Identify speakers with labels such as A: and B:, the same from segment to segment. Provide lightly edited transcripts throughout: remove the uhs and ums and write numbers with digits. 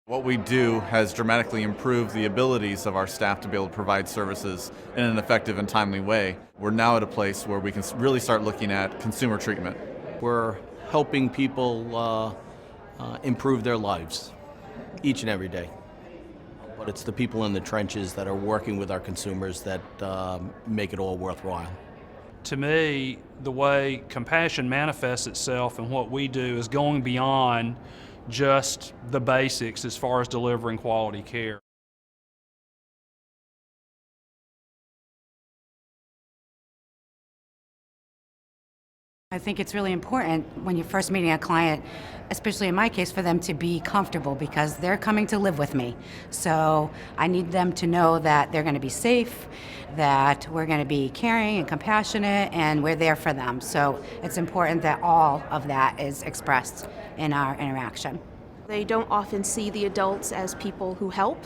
A: What we do has dramatically improved the abilities of our staff to be able to provide services in an effective and timely way. We're now at a place where we can really start looking at consumer treatment.
B: We're helping people improve their lives each and every day. But it's the people in the trenches that are working with our consumers that make it all worthwhile.
C: To me, the way compassion manifests itself in what we do is going beyond just the basics as far as delivering quality care.
D: I think it's really important when you're first meeting a client, especially in my case, for them to be comfortable because they're coming to live with me. So I need them to know that they're going to be safe, that we're going to be caring and compassionate, and we're there for them. So it's important that all of that is expressed in our interaction.
E: They don't often see the adults as people who help,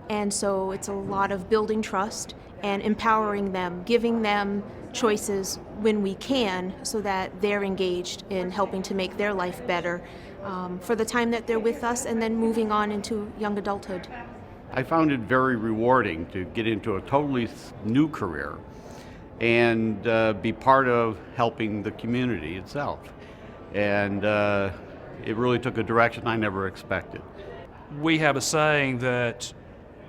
E: and so it's a lot of building trust and empowering them, giving them choices when we can so that they're engaged in helping to make their life better for the time that they're with us and then moving on into young adulthood.
F: I found it very rewarding to get into a totally new career and be part of helping the community itself. And it really took a direction I never expected.
C: We have a saying that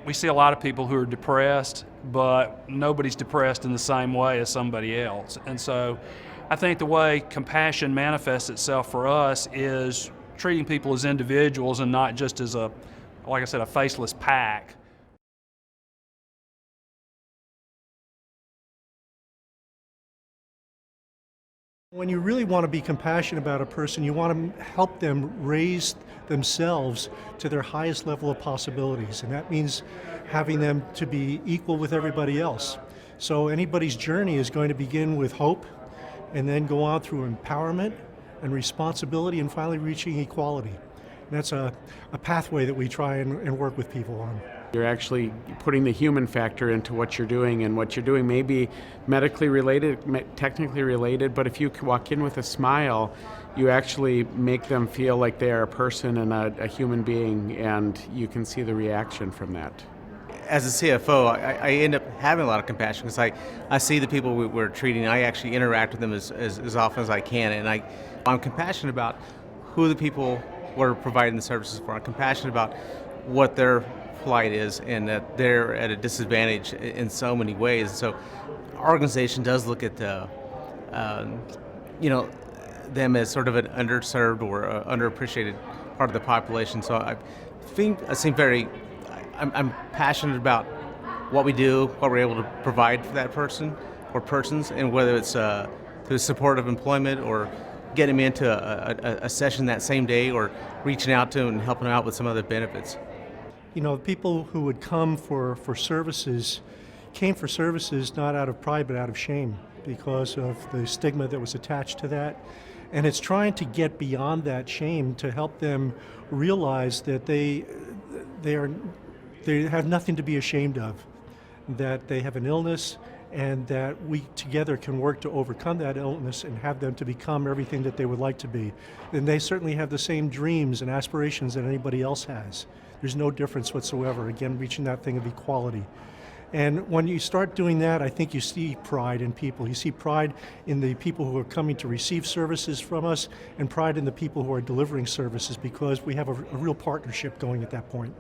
C: we see a lot of people who are depressed, but nobody's depressed in the same way as somebody else. And so I think the way compassion manifests itself for us is treating people as individuals and not just as like I said, a faceless pack.
G: When you really want to be compassionate about a person, you want to help them raise themselves to their highest level of possibilities, and that means having them to be equal with everybody else. So anybody's journey is going to begin with hope and then go on through empowerment and responsibility and finally reaching equality. And that's a pathway that we try and work with people on.
H: You're actually putting the human factor into what you're doing, and what you're doing may be medically related, technically related, but if you walk in with a smile, you actually make them feel like they are a person and a human being, and you can see the reaction from that.
I: As a CFO, I end up having a lot of compassion because I see the people we're treating. I actually interact with them as often as I can, and I'm compassionate about who the people we're providing the services for. I'm compassionate about what their plight is and that they're at a disadvantage in so many ways. So our organization does look at them as sort of an underserved or underappreciated part of the population. So I'm passionate about what we do, what we're able to provide for that person or persons, and whether it's through supportive employment or getting them into a session that same day or reaching out to them and helping them out with some other benefits.
G: You know, people who would come for services came for services not out of pride but out of shame because of the stigma that was attached to that. And it's trying to get beyond that shame to help them realize that they have nothing to be ashamed of, that they have an illness, and that we together can work to overcome that illness and have them to become everything that they would like to be. And they certainly have the same dreams and aspirations that anybody else has. There's no difference whatsoever, again, reaching that thing of equality. And when you start doing that, I think you see pride in people. You see pride in the people who are coming to receive services from us and pride in the people who are delivering services because we have a real partnership going at that point.